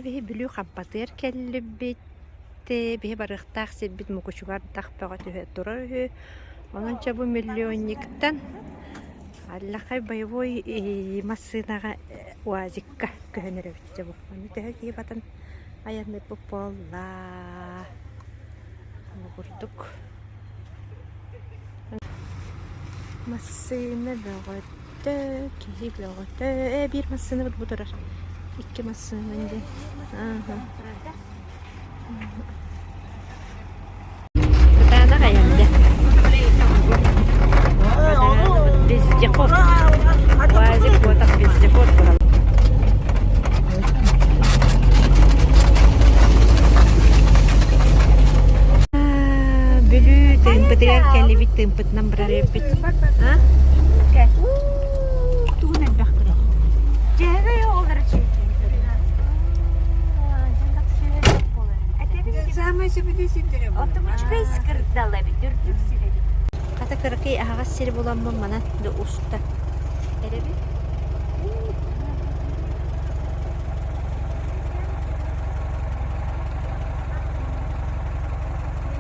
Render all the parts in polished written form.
bihi bülü xampatır kellibitti. Bihi barıqtaq silbit mukuşugar taqpağa tühe durarı. Onunca bu milyonnikten Allah'ay bayvoy masınağa vazikka köhönürü bitti bu. Onu tühe ki batan ayanı bu polla. Vurduk. Masını loğudu, kihip loğudu. Bir masını bu durar. İki masını önce. Bir tane kayandı. Bizce kort. Vazik kotak bizce kort bulalım. Bülü tımpıtıgar kelli bit tımpıtından bırarı bit. Ha? Tuğunan bakırı. Cehve yolları çekin. Otomatik sıkırdalı bir dürtük siledik. Kata kırıkı ağız siri bulanmam bana da usta. Öyle bir.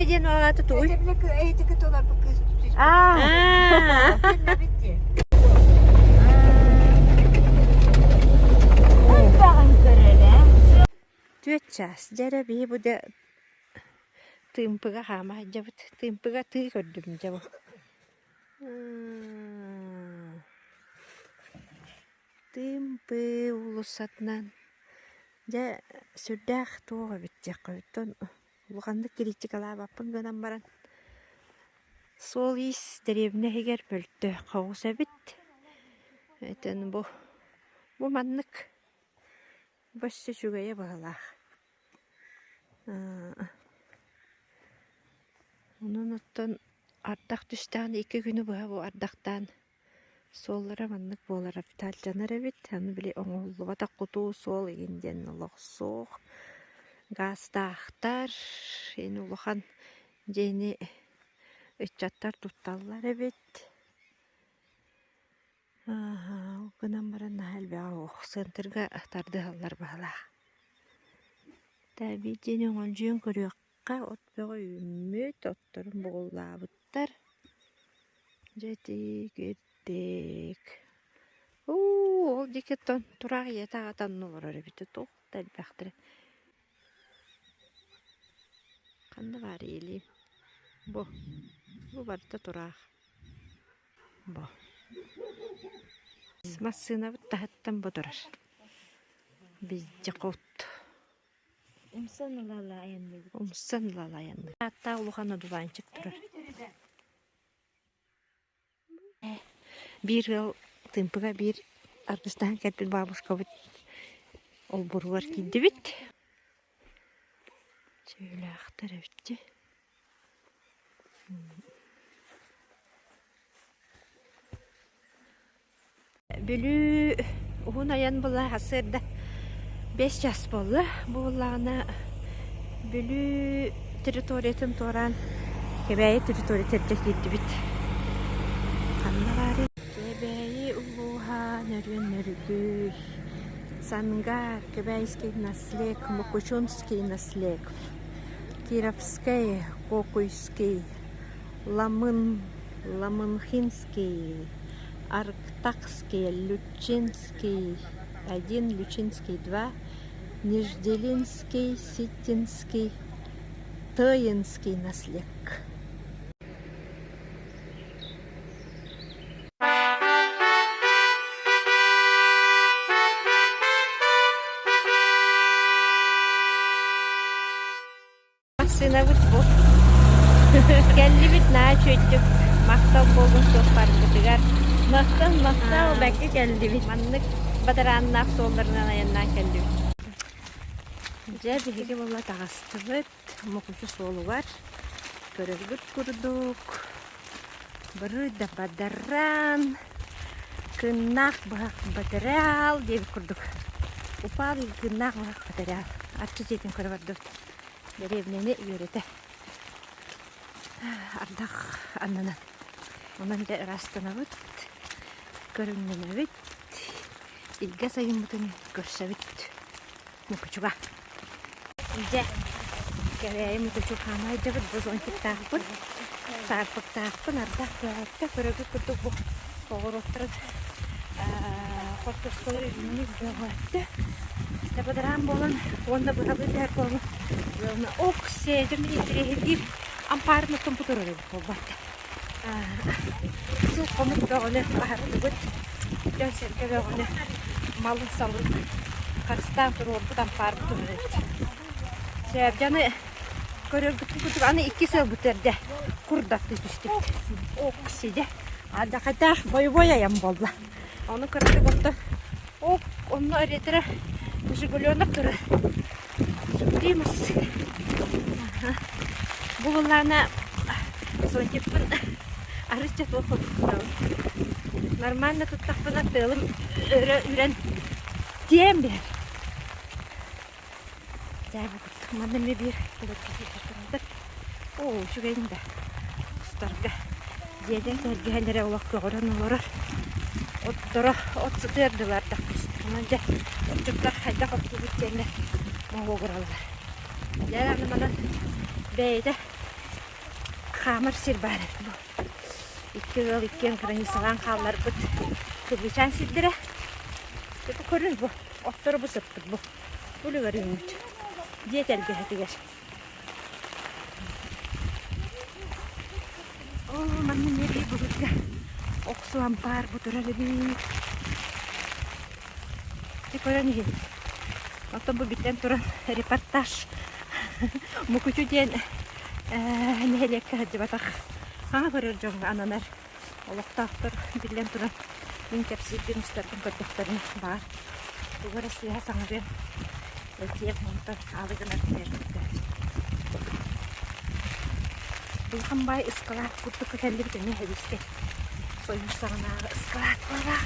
Bir diyen o ağatı tuğuy. Eğitik ola bu kız. Bitti. Tüetças. Cerebi bu da tımpıga hama. Tımpıga tığ gördüm cevap. Tımpı ulusatnan. Ja sudah tuh bitecek koyton. Bukan da kritik ala bapın ganan baran. Sol is derevne heger böltü kavsa bit. Eten bu manlık. Başta şugaya bağlar. Onun ottan ardak düşten 2 günü bu ardaktan sollara manlık bolara bitalcanara bit. Hani bile oğulluğa da kutu sol inden Allah soğuk. Gaz dağıttar. Yeni uluğan yeni ücretler tuttallar evet. O günden bana nahal bir ağıq. Sentırga tardı hallar bağla. Tabi yeni oncuyun kırıqqa ot böyle ümit otturun boğulla bıttar. Jetik ettik. O diketon turaq yetağatan olur öyle bitti. Toqtal baktırı. Kandı var eliyim. Bu barda turaq. Bu. Masına tahattan budurar. Bizce kot. Umsan lalayan. Umsan lalayan. Hatta uluğana duvançık durar. Bir yıl tımpıga bir arkasından kelpil babuşka bit. Ol buruvar kildi bit. Şöyle aktar bitti. Bülü uğun ayan bula hasırda 5 yaş bolla. Bullağına bülü teritoriyetin toran kebeği teritoriye tercih gitti bit. Kanla var. Kebeği uluğa nörgü. Sangar kebeğiski naslek, mokuşunski naslek. Kirovskaya, Kokuyski, Ламынхинский, Арктакский, Лючинский, 1, Лючинский 2, Нижделинский, Ситинский, Таинский наследник. Masına bu. Geldi bit ne çöktük. Maktab boğun sohbar kutugar. Maktab belki geldi bit. Manlık badaranlar sollarından ayandan geldi bit. Cebi heki valla tağıstı bit. Mokuşu solu var. Körülgüt kurduk. Bırı da badaran. Kınak bak badaral diye kurduk. Upal kınak bak badaral. Artık jetin kuru vardı. Derevneni yürüte. Ardak anlanan. Onun da rastına bit. Görünmene bit. İlga sayın butunu görse bit. мукучуга. Же керей мукучу хамайда бу зонтиктаакпын. Сарпыктаакпын ардак кыятта көрөгү кутук бу. Тогороттор Кортосколы үйінік жоғатты. Стабадаран болын, онда бұғабы дәр болын. Оқ сейдім етірегір ампарын ұттым бұтырыр еді болбатты. Сыл қомыт бөғілі бағарды бұд. Жөн серге бөғілі малын салын. Қарыстан тұр орбұд ампарын бұтырыр еді. Сөйіп жаны көрергітті бұтыр. Аны 2 сыл бұтырды. Құрдатты түстіпті. Оқ сейді. Ада қайтақ бой-бой аян болды. Onu kırdı buldu. Onu öğretir. Жигулёнок kırı. Жигулиміз. Бұлыларына сонтеппін. Арычат оқып. Нормально тұттақпын аттығылым. Үрен тием бер. Жайбы күттік. Мандаме бір. Шүгейін да. Құстарға. Деден кәргелері олақ көғырын оларар. Оттора, отсыдырдылар да күстірінен жа. Отчуктар қайда қоқты бүттенде мұғы құралдар. Жар аныманан бәйді қамыр сир бар еді бұл. 2 жыл 2 қырынысыған қалар бұд. Күргічан сирдірі. Бұл көрін бұл. Отторы бұл сыппыд бұл. Бұлы көрін үміт. Жетелге әтігер. Манның мерей бұлытға. Оксуан бар бұтыралы бейт. Көрін ең. Оттан бұл біттен тұрын репортаж. Мұкучу ден нәлекі әді батақ. Аңа көрір жоң ананар. Олықта ақтыр білен тұрын. Мен кәпсейден ұстардың көттіқтерін бар. Бұғыр әсіліға саңырын. Өтек мұнтан алығын әртілерді. Бұлған бай ұсқалат бұтты көтәлі бітіне әдесте. Soymuş sana ıskalatlara.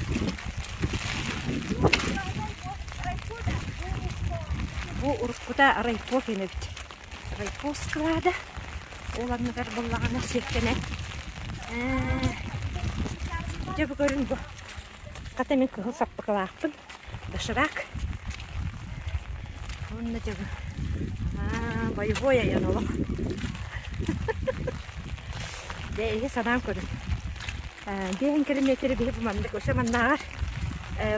Bu urkuda raypo kenevdi. Raypo ıskalada. Olanı ver bullağına sirkene. Cebı görün bu. Katamin kıhıl sapıkılağıpın. Dışırak. Onunla cebı. Bayı boya yanılıq. Deyge sanam görün. 1 kilometre bir bumandık o zamanlar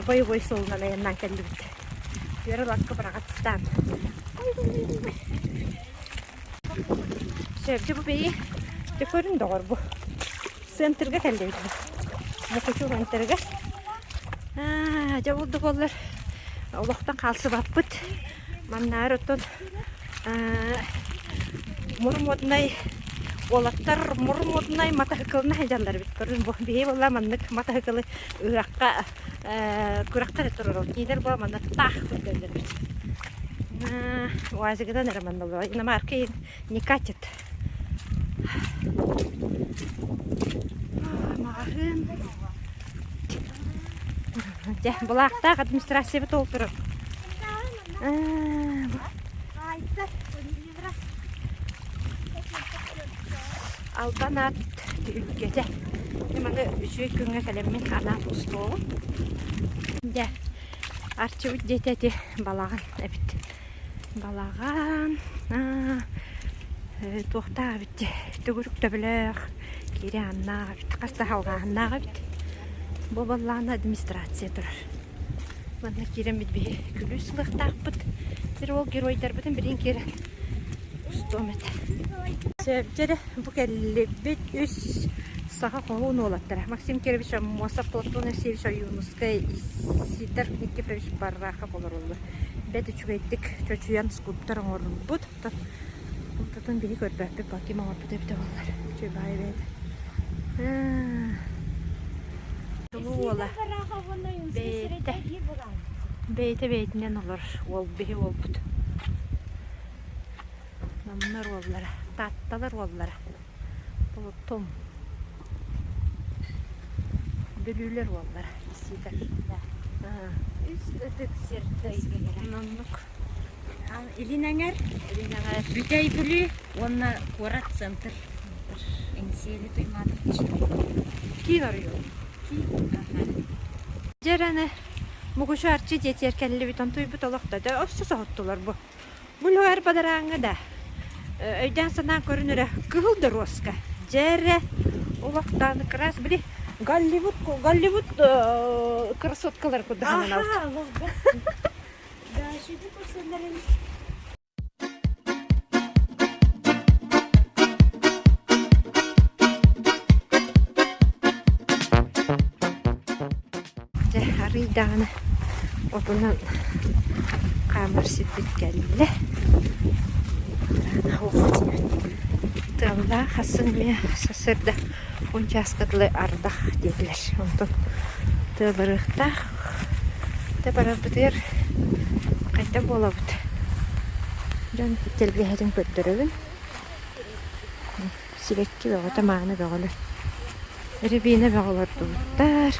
boy solundan yandan geldi bitti. Yürü lakka bırakattan. Şevci bu beyi dekorun doğru bu. Senterga geldi bitti. Bu küçük senterga. Cavuldu kollar. Allah'tan kalsı bappıt. Mannar otun. Murmodnay. Olattar murmudnay mata hıkılına hecanlar bitkörün bu bihe bolla mandık mata hıkılı ırakka kuraktar eturur gider bu mandık tah bitkörler bit. Oazıgıda nere mandılı yine markayı nikatçıt. Mağın. Bulaqta administrasiya bit olturur. Alban at ülkede. Hemen üçü günge kalemin ana postu. Ya arçı deteti balağın evet. Balağın. Tohta bitti. Tuguruk töbülük. Kiri anna bitti. Kasta halga anna bitti. Bu balağın administrasiya durur. Bana kiremit bir külüslük takpıt. Bir ol giroylar bütün birin kere. Ustomet. Sevcere bu kelli bit üs saha kovun olatlar. Maksim Kerevich Mosa Platon Sevich Yunuskay Sidar Nikifrevich Barraha Polorolu. Bet üçüydik. Çocuğun skulptörün orun bud. Tatın biri görüp bakayım ama bu da var. Çöbay bet. Bu ola. Beytinden olur. Ol bihi ol bud. Namlar ollara, tattalar ollara. Tom. Bölüler ollara. Sidar. Üst ötük sirtaydı. Namluk. Elinanger. Bütey bülü. Onunla korat center. Ensiyeli duymadık işte. Kim arıyor? Cerene Muguşu arçı жетер келли битон туйбут олоқта да өссө соғыттылар бұ. Бұлуғар бадараңы да. Өйден санан көрінірі кығылды роска. Жере олоқтаны крас білі Голливуд красоткалар күдіғанын алды. Да, шүйді көрсендерін. Арыйдағыны отынан қамыр сетпет кәлі. Тығында қасын мен сасырда ончаскатлы ардақ деділер. Онтын тығылырықтақ. Табара бұтыр қайта бола бұд. Жан телбейдің көттірігін. Сирекке бәғыта мағыны бәғылы. Ребейіне бәғылар тұғыттар.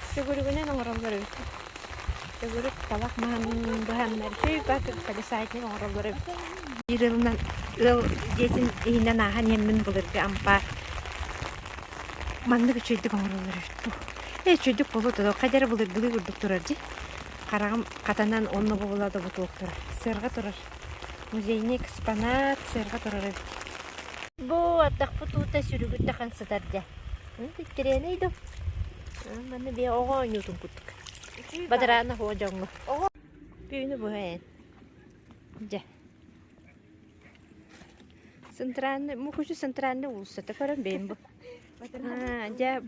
Сегуригүнен оңороллар өйт. Сегурик талақ мағанын бұханнар сөй бәкі полисайтын оңороллар өйт. Bir yılından jetin iğnen ahan yemin bulurdu ampar. Mandık çöydük oңorollar öйt. Çöydük bolu da kadar bulur bulu vurduk durardı. Karağım katanan onlu buladı bu tuğuktur. Sırga durur. Muzeyine eksponat sırga durur öйt. Bu atak pututa sürügüt takan satardı. Bittireyineydi. Bana bir oğan yudum kutuk. Badarana hocanlı. Büyünü bu hayan. Ja. Центральный, мухучу центральный улсы, такой бембу. Ja,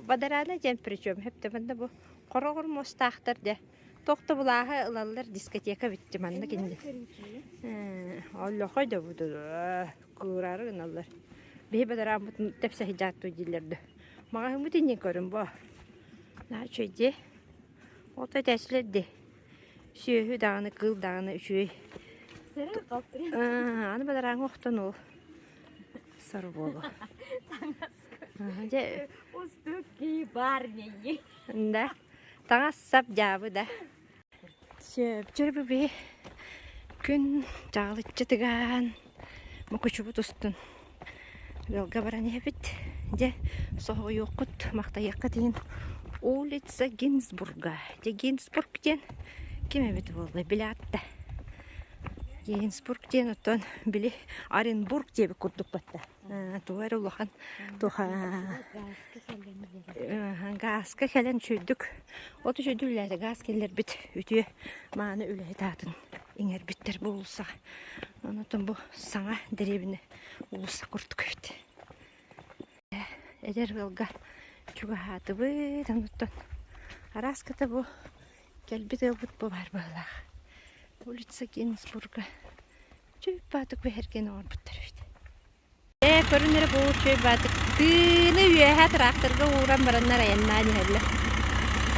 badarana jen причем, hep bende bu korogor mostahtar de. Tokta bulaha ılallar diskoteka bitti manda kendi. Allah hayda bu da kurarı ınallar. Bir badaran bu tepsi hicatı dillerdi. Mağa bu dinle görün bu. Ne çöydü? O da derslerdi. Şöhü dağını, kıl dağını, şöhü. Anı badaran oqtan ol. Sarı bolu. Устуки барни. Да. Таңа сап жабы да. Сөп жүрбі бе. Күн жағылытчы тыған. Мұқычыбы тұстын. Белға баран ебіт. Де соғы yoqut мақтайаққа дейін. Улица Гинзбурга. Де Гинзбург ден. Кем ебіті болды? Білатта. Гинзбург ден оттан білі Оренбург дебі күрдік батта. Туғар ұлақан. Газға кәлен чөйдік. Оты чөйді үләді газ келер біт. Үтіе маны үләді атын. Еңер біттер бұл ұлса. Онытын бұл саңа дәребіні ұлса күрдік өйді. Әдер ғылға чуға хаты бұд. Онытын араската бұл кәлбіт ғылбіт бұл бар бағлақ. Улица Гинзбурга. Чөй батық бәхерген оғыр бұттар өйді. Көрінері бұл чөй батық. Тыны үйәхә тракторға уğran бараннар аяннан ехәлі.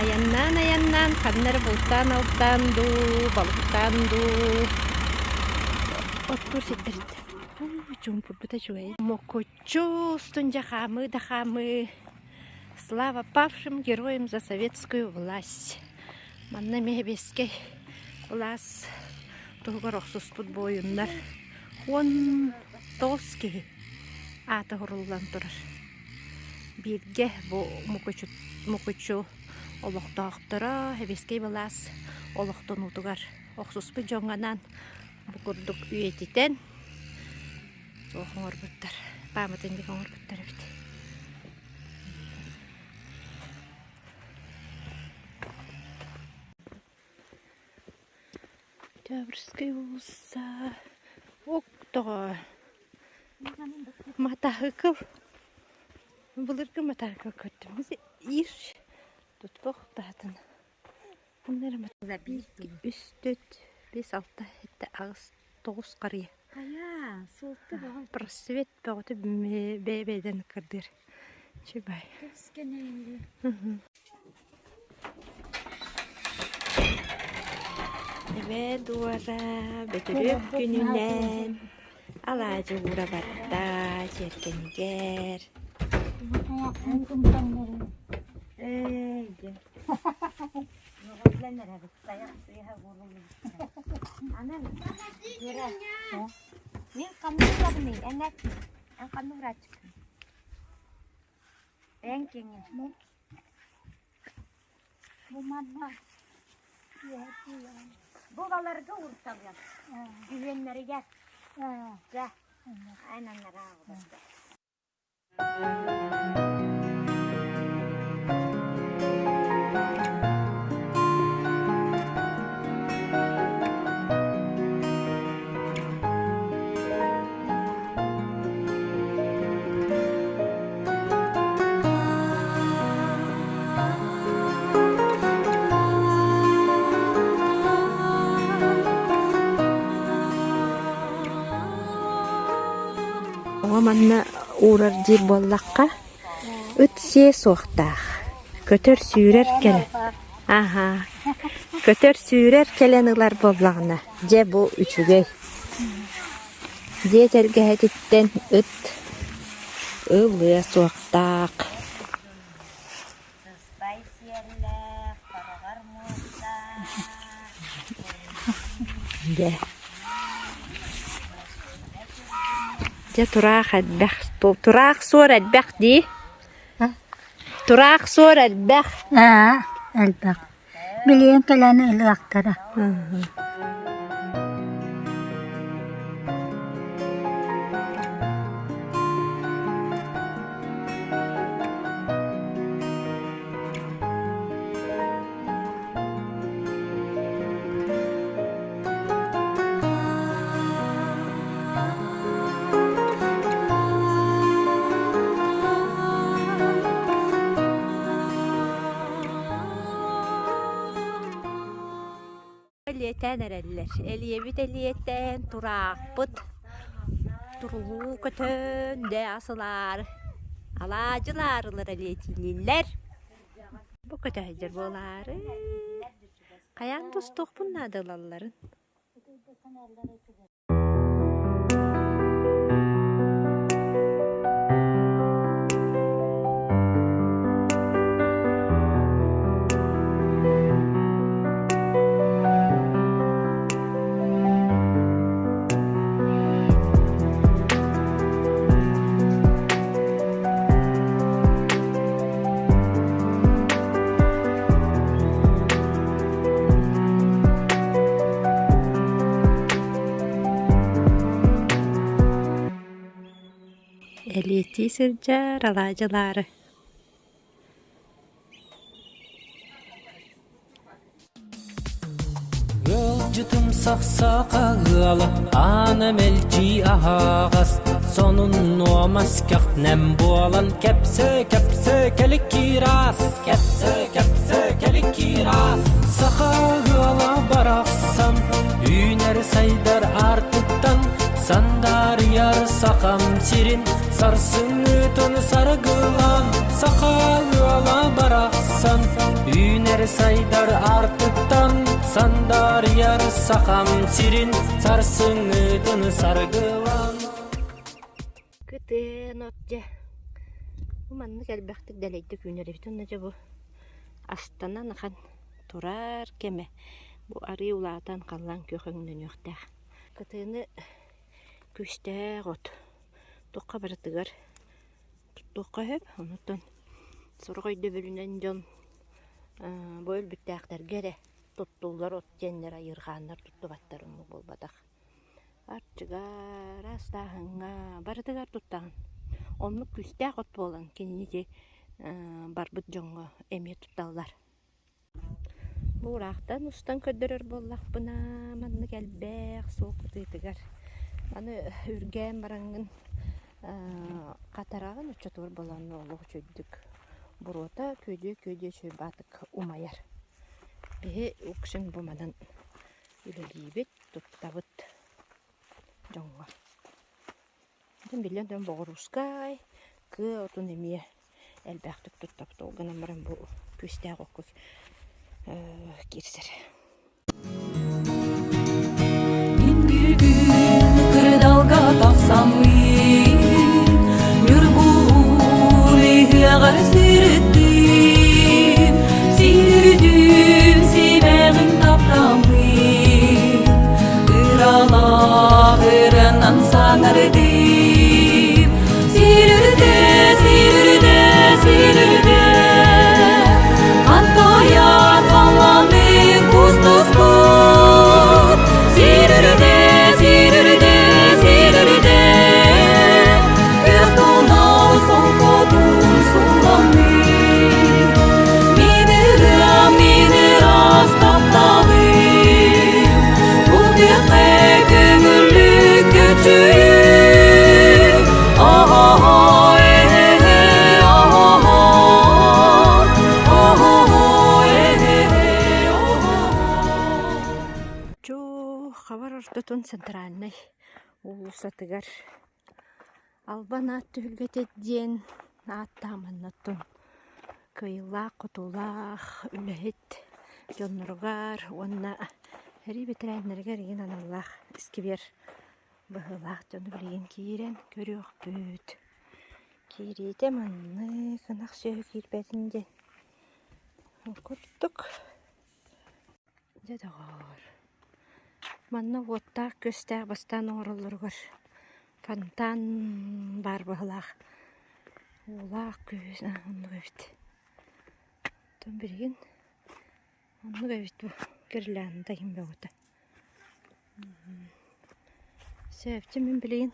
Аяннан, қаннары бұлттан алттан ду, балықтан ду. Оттур сеттерді. Чуң пұрбыта чуғай. Мокочу, стунжа хамы да хамы. Слава павшим героям за советскую власть. Манна мехебескей влас тұғыр оқсыз бұд бойынлар. Он тоски аты ғұрылдан тұрыр. Бірге бұл мұқычу олықтақтыра, хебескей балас олықтын ұтығар. Оқсыз бұд жоңғанан бұқырдық үйететен оғыңыр бұттар. Бамытындық оңыр бұттар өйді. Тәбірскей ұлса оқтығы. Матағы қыл. Бұлырғы матағы қыл көттім. Ир тұтпық датын. Бұнлары матағы үстіт 5-6 әтті ағыз 9 қария. Ая, солты бағай. Просвет бағыты бәйбәйден кірдір. Чебай. Көскені енді. Evet, duvara betürüp gününden alacı uğra batta, çerkeniger. Eydi. Yoğurtlanır abi. Sayak suya vurulur. Anam. Yürü. Ne kanlı uğradın? En kanlı uğra çıkın. Ben kengin. Bu manna. Bu balarga urtalgan. Güvenleri gel. Gel. Aynen nara. Manna uğrar dip bollaqqa ütse soğtaq. Kötör sürər kele. Aha. Kötör sürər kelenilar bollağına. Je bu üçügey. Je tergehetitten üt ılıya soğtaq. Spicy'ler, karagar muzda. Je. Je turaq adbaq. Turaq sor adbaq di. Turaq sor adbaq. Elbak. Biliyorum keleni ılıktara. Eliyeten ereller. Eliyebit eliyetten turaqpıt. Turulu kötön de asılar. Alacılarlar eliyetililer. Bu kötücür boları. Kayan dostuk bunlar adalarların. Eliyeti sırcar alacıları. Yolcutum saksakalı anam elçi ağaz sonun olmaz nem boğalan kepse kelik kiraz kepse kelik kiraz sakalı baraksam üner saydar artıktan sandar yar sakam sirin sarsın ötün sargılan sakalı baraksam üner saydar artıktan sandar yar sakam sirin sarsın ötün sargılan Kıtı notca. Bu manlık elbaktık deleydik üneri bütün nece bu. Astana nakan turar keme. Bu arı ulatan kalan kökünden yokta. Kıtığını küste got. Tokka baratıgar. Tokka hep ondan. Sorgaydı bölünen can. Bu elbittaklar gere. Tuttular ot jenler ayırganlar tuttu battarını bol badak. Arçıgar astahınga baratıgar tuttağın. Onluk küste got bolan. Kendini barbıt jonga eme tuttallar. Bu uraqtan ustan ködürür bollaq buna manlık elbek soğuk kıtıgar. Anı ürgen barangın qatarağın uçator bolanı oluq çöydük. Burota köde çöy batık umayar. Bihe uqsın bumadan ülelibet tuttabıt jonga. Ben bilen dön boğuruskay kı otun emeye elbektik tuttabıt olganam baran bu küste qoqquk girser. Bir gün kırdalga taksam Yurgulih ağır sürüttüm Sürdüm simeğin taptam Iralağırından sanırdım Sürüde Николай улусатыгар. Албан ат түлгетедден аттаманнаттын. Кыйла кутулах үлэхит жонноргар онна хәри бетрәннәргә реген аналлах искибер быһылах жону билген киирен көрөк бүт. Кирите манны кынак сөй кирбетинде. Куттук. Дедагар. Манны воттак көстәк бастан орылыргар. Фонтан бар быһылах. Улак көз анны бит. Тон билген анны бит бу кирләндә ким бөгөтә. Сәптем мен билген.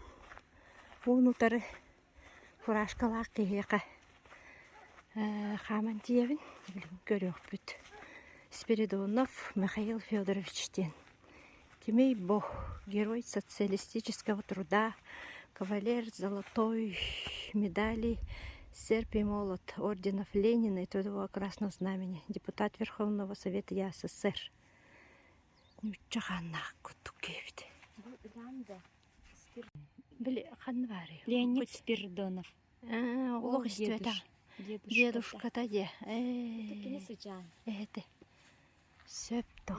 Унутары фурашкалак кыйыка. Хаман тиебин көрөк бүт. Спиридонов Михаил Федоровичтен. Тимей Бог, герой социалистического труда, кавалер золотой медали, серп и молот орденов Ленина и Трудового Красного Знамени, депутат Верховного Совета СССР. Нючаханах кутукевит. Были ханвари. Леонид Спиридонов. Улог истета. Дедушка таде. Это. Септо.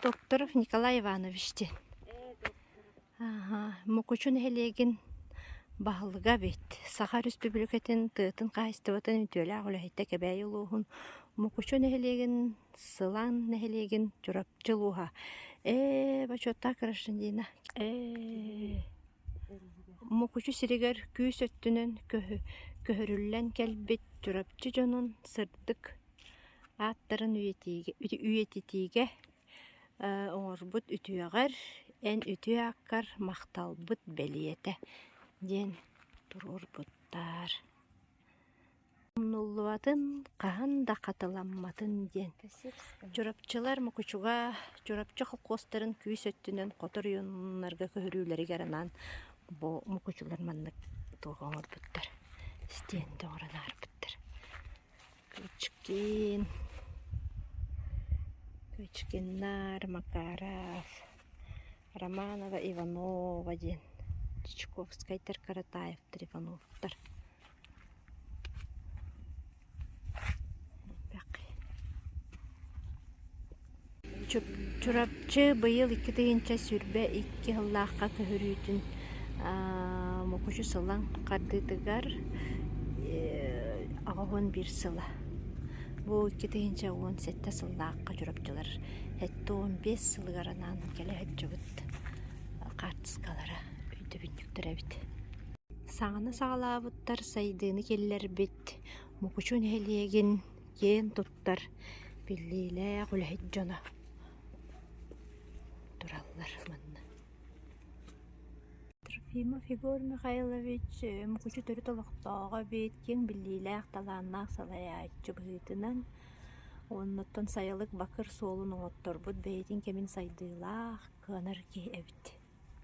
Докторов Николай Ивановичтен. Мукучун хелеген баһылыга бит. Саха Республикатын тытын кайстыбатын үтөлө агылайта кебей улуһун. Мукучун хелеген сылан хелеген журапчылууга. Бачотта крашындина. Мукучу сиригер күүс өттүнөн көһөрүллен келбит журапчы жонун сырдык аттарын үйетитиге оңорбут үтүягар эн үтүяккар макталбыт белиете ден турурбуттар. Нуллуатын кахан да катыламматын ден. Журапчылар мукучуга журапчы холкостарын күүс өттүнөн котор юннарга көһөрүүлери гаранан бу мукучулар маннык тоңорбуттар. Стенде оранарбыттар. Кычкиннар, Макаров, Романова, Иванова ден. Чичковская, Каратаев, Ивановтар. Чурапчы быйыл 2-нче сүрбе 2 ыллаакка көһөрүүтүн мукучу сылан кардытыгар агагон бир сыла. Бу 2-нче 17 сыллаакка журапчылар 15 сылыгаранан келе хәҗҗүбүт картскалара өйдө биттер бит. Саганы сагалабыттар сайдыны келлер бит. Мукучун хелеген кен туттар биллиле гулхиджона. Тураллар манна. Трофимов Егор Михайлович мукучу төрү толоктоого бит кен биллиле талааннаак салаяччы быытынан онноттон сайылык бакыр соолун оңотторбут бейтин кемин сайдыылаах кыанар ки эбит.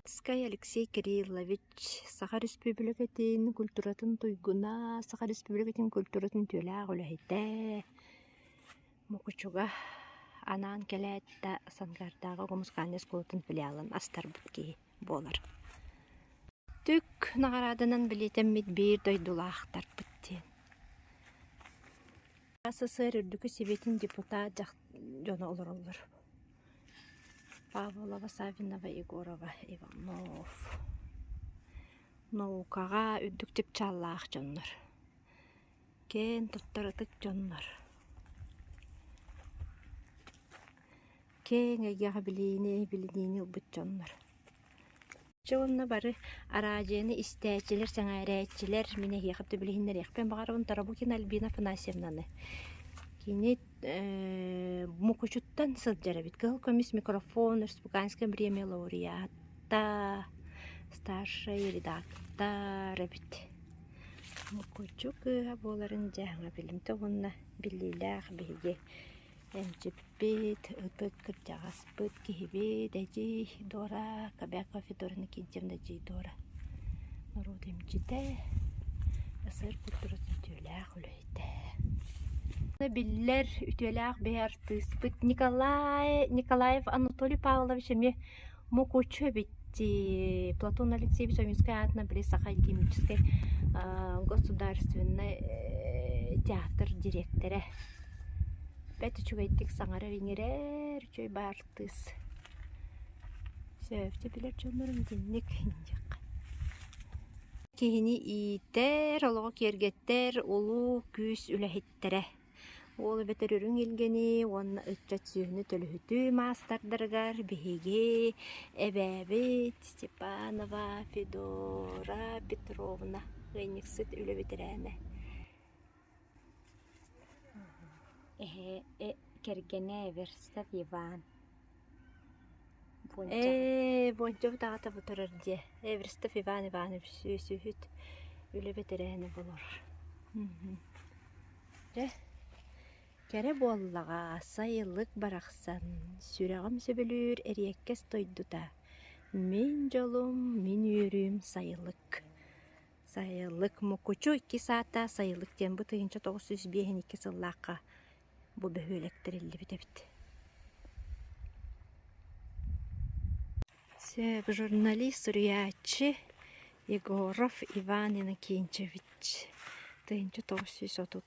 Скай Алексей Кириллович Саха Республикатын культуратын туйгуна Саха Республикатын культуратын төлөг үлэхите мукучуга анан келетта сангардагы гомусканес кулутун филиалын астарбыт ки болар. Түк нагарадынан билетеммит бир дойдулаахтар биттен. СССР үрдүкү себетин депутат жона олороллор. Павлова, Савинова, Егорова, Иванов. Наукага үрдүктеп чаллаах жоннор. Кен туттарытык жоннор. Кен эгега билини убут жоннор. Жонна бары аражени истечилер, саңайрачилер, мене хехапты билиннер яхпен багарыбын Тарабукин Альбина Афанасьевнаны. Кинет мукучуттан сылжарабит. Комисс микрофон, республиканская премия лауреата, старший редактор бит. Мукучук боларын жаңа билимте онна биллилах биге. Энчепит, ытык кыржагаспыт кихибит, эжи Дора, Кобяков Федорина Кентьевна жи Дора. Народимчите, СССР культуратын тюлях үлейте. Биллер ütölәк бер артист Николаев Анатолий Павлович эме Мукучу битти Платон Алексеевич Советской атомно-пресс-академической государственный театр директоры. Бәті чүгәйттік саңары веңерер чөй бартыз. Сөйфті білер чөнірім деннік хиндік. Кейіні ийтер, олығы кергеттер, олу күс үләхеттері. Олы бәтір үрін елгені, онына үтчат сүйіні төліхіті мастардырғар, бігеге, әбәбет, Степанова, Федора, Петровна, ғайніксіт үлі бітірәні. Кергене Верстав Иван. Бончов тағата бұтырыр де. Верстав Иван Иванов сүйіт үлі бітірәні болыр. Кәрі боллаға сайылық барақсан, сүрәғым сөбілір әреккес тойдута. Мен жолым, мен үйірім сайылық. Сайылық мұкучу 2 саата сайылық тен бұ тыйынша 952 сыллаққа бұ бөхөлектірілі бітебіт. Сөп журналист Рüячы Егоров Иван Иннокентьевич. Тыйынша 939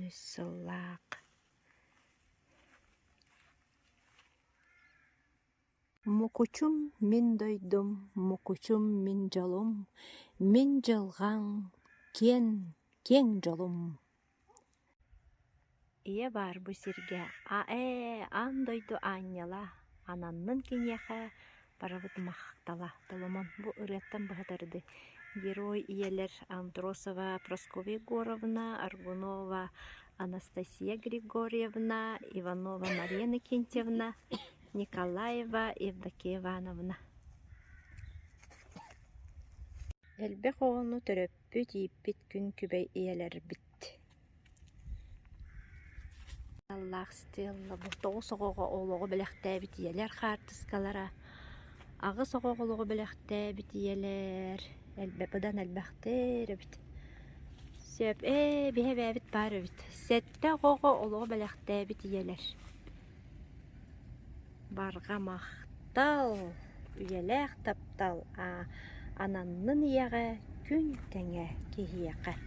сыллақ. Мукучум мен дойдум, мукучум мен жолум, мен жылған кен жолум. Ие бар бұ сирге, ан дойду анняла, ананнын кенеха барабыт мақтала. Толомон бұ ұреттан бұғытарды. Герой иелер Андросова Прасковья Егоровна, Аргунова Анастасия Григорьевна, Иванова Мария Никентьевна, Николаева Евдокия Ивановна. Элбек оғыны төрөппі дейіппет күн күбей иелер бітті. Аллах стелла бұл тоғыз оғыға олығы біліқті біт иелер қартысқалара. Ағыз оғылығы біліқті біт иелер. Бұдан әлбәқтер біт. Сөп, бе бәбіт бар біт. Сәтті оғы олығы біліқті біт иелер. Барға мақтал, үйеләқ таптал, ананның ияға күн тәңе кейіяқа.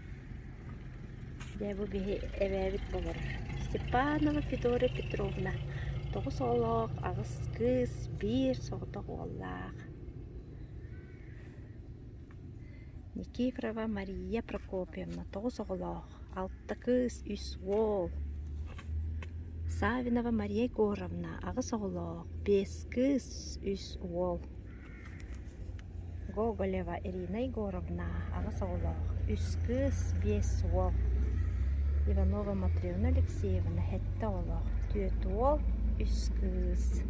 Дәбі бе әбәбіт болыр. Степанова Федора Петровна. 9 олық, ағыз кыз, 1 соғдық олақ. Никифорова Мария Прокопьевна, 9 олық, 6 кыз, 3 ол. Савинова Мария Егоровна, ағыз олық, 5 кыз, 3 ол. Гоголева Ирина Егоровна, ағыз олық, 3 кыз, 5 ол. Иванова Матриона Алексеевна, 7 олық, 4 ол, 3 кыз.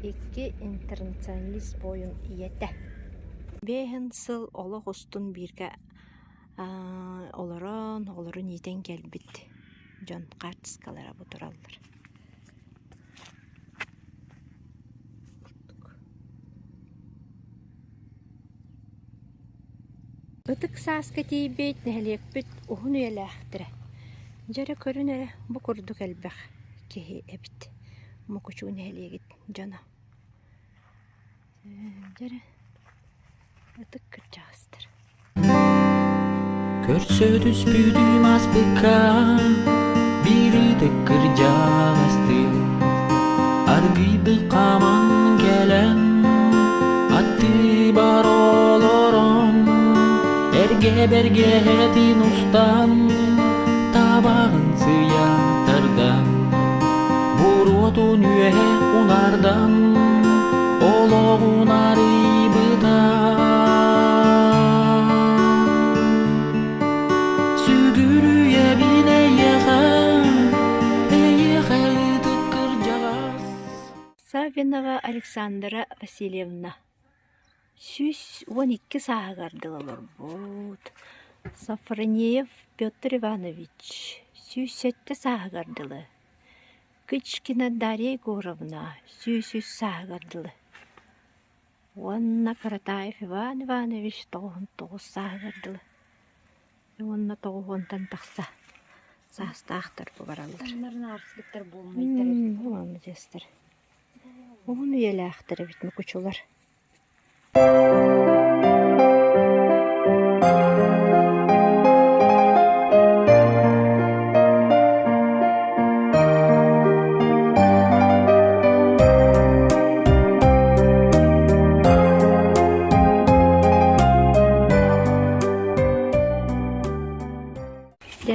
2 интернационалист бойын иеті. 5 сыл олық ұстын бірге оларын етін келбіт. Жон қартысқалара бұтыралдар. Үтік сасқа дейбет, нәлек бүт, ұғын өйлі әқтірі. Жәрі көрін әрі бұ күрдік әлбәқ кеге әбіт. Мұқычуын әлегет жана. Жәрі үтік күрчағыстыр. Көрсөдүс бүдүм аспыка, бири кыржағысты. Аргыйды қаман келен, атты бар олорон. Эрге берге хетин устан, табағын сыятырдан. Буротун үйе унардан, олоғун арыбыдан. Савинова Александра Васильевна. 12 сағардылылар бұд. Сафронеев Петр Иванович. 7 сағардылы. Кычкина Дарья Егоровна. 7 сағардылы. Онна Каратаев Иван Иванович 9 сағардылы. Онна 9 тақса. Састақтыр бұбаралдар. Onların arsızlıkları bulmayı. Onu jestir. Onu yelektir bit mukuçular.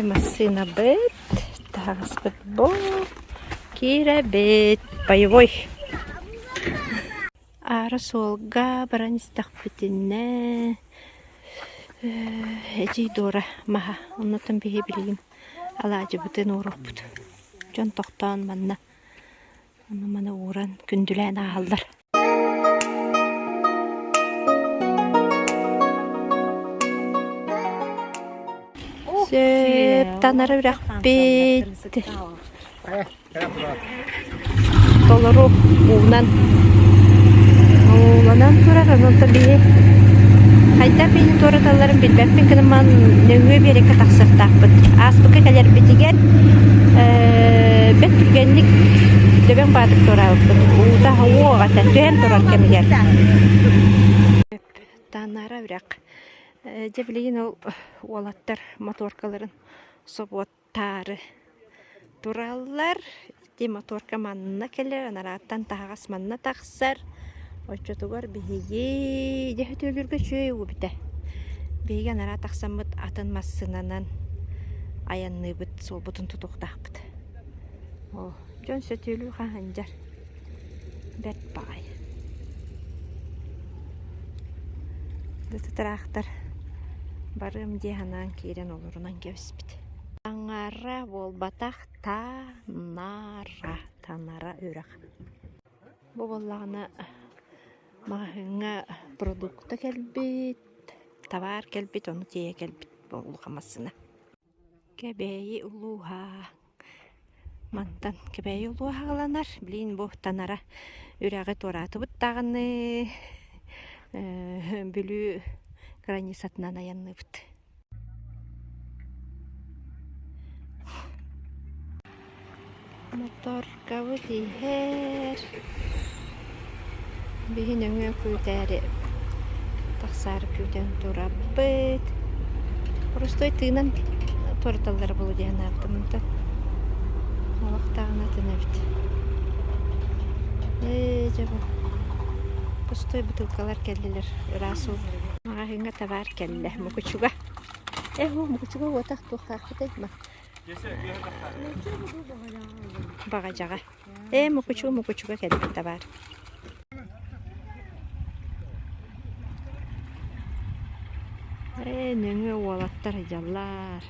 Masina bit, tagas bit bo, kira bit, boевой. Ара солга баранистак битинне. Эти дора маха, оннотон бихи билигин. Алаажы бутын уруппут. Жон тоқтан манна. Оны мана уран күндүлән аалдар. Танары бірақ бет. Толору уунан. Ооланан турар, ононто бие. Хайта бейнин тораталарын билбәппен кініман нөңгө береке тақсыртақпыт. Аспықы кәлер бітіген бет түргенлік дөбен бадық торабыппыт. Ууда оға тәттуен турар кәмігер. Танары бірақ. Жебілеген ол олаттар моторкаларын соботтары тураллар. Де моторка манна келер, анараттан тағас манна тақсар. Ойчотугар бейге жехет өлірге чөй өбіті. Бейге анара тақсамыт атын массынанан аянны бұт, сол бұтын тұтуқтақ бұт. Жон сөтөлі қағанжар. Бәт бай. Бұты тұрақтар. Барым де ханан кейрен олырынан кебіс біт. Таңара бол батақ танара өріқ. Бұл болағына мағыңа продукта кәлбет, товар кәлбет, оны тие кәлбет болғамасына. Кәбәйі ұлуға. Мантан кәбәйі ұлуға ғаланар. Білейін бұл танара өріғі тораты бұттағыны бүлі границатынан аянны бұт. Моторка өтейер. Бейін өңі көйтәрі тақсары көйтен тұра бұт. Ұрыстой тыынан тораталар болу дейін ақтымынды. Олақтағына тына біт. Жабы. Пустой бутылкалар кәлілер. Расул. Мағағыңа тавар кәлілі. Мұқычуға. Мұқычуға отақ тұқақ бұтайдыма. Бағажаға. Мұқычуға кәлілі тавар. Нөңі олаттар жаллар.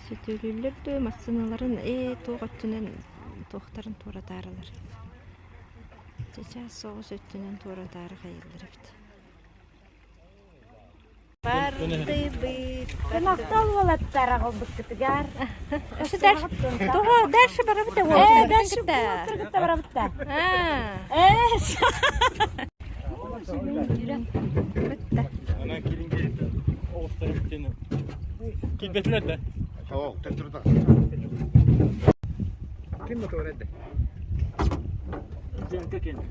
Сөтөлілерді массыналарын тоғаттынан тоқтарын торатарылар. Жача соғыс өттінен торатары қайылыр бит. Барды бит. Мақтал олаттар ағыл бұттығар. Осы дәрші бара бұта ол. Дәрші бұттырғытта бара бұтта. Ana kilinge oğuzları bittiğini. Kilbetler de. Tamam, tekrar. Kim motor eddi? Cenk kendi.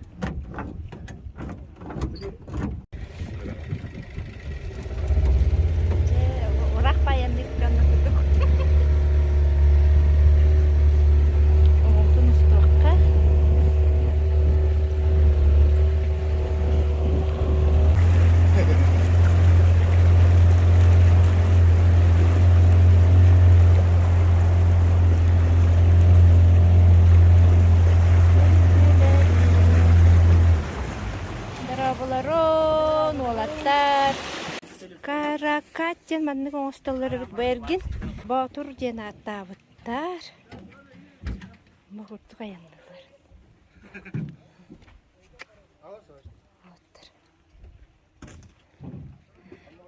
Orak bayanlık kanına kurduk. Oğuzun üstüqqa. Дарабыларын, олаттар. Каракаттен манның оңысталары бүт бәрген. Батур ден аттабыттар. Мұғырты қаяндылар.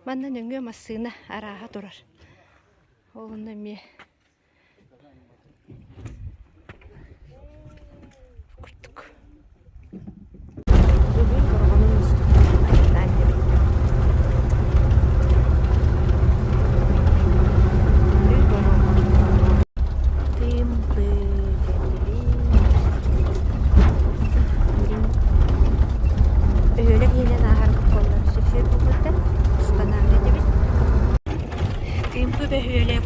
Манның өңі масына араға тұрар. Олыны ме. Күрттік. Бүгін тұрғанын үстік.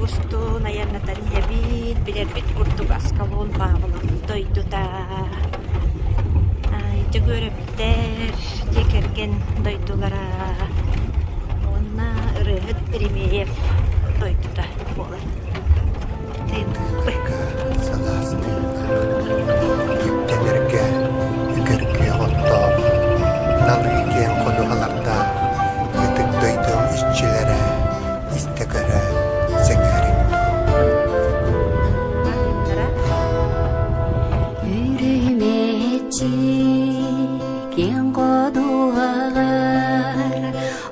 августу наяннатан ебит билербит курдук аскалуун паабылын дойдута жөгөрөптер жекерген дойдулара онна ырыгыт иремеев дойдута болот Тенерге, икерге оттоп, налыйген қонуғаларда, етік дөйдің ішчілері, істігірі, сеңерін. Үріметчі кен қодуғағар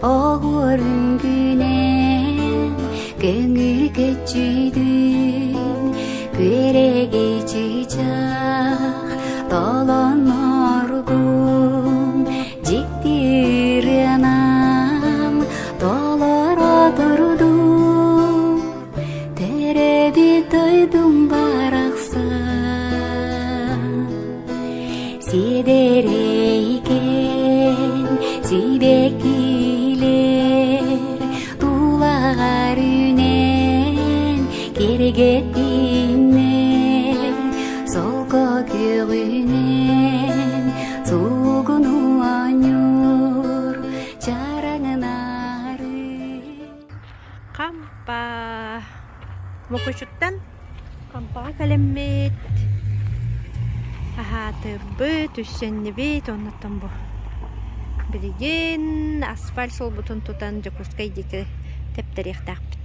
оғыр үнгінен көңіл көчүйдің көреге чычақ толон оргун жиктиринам толор отурдум тереби тойдум баракса сидерейкен сибекилер тулагар үнен кергеттинер солко көгүнен сугуну анюр чараңнары кампа мукучуттан кампага калеммит ахатыбыт үссеннибит оннаттан бу билген асфальт сол бутун тутан жокускай дики тептериэхтаахпыт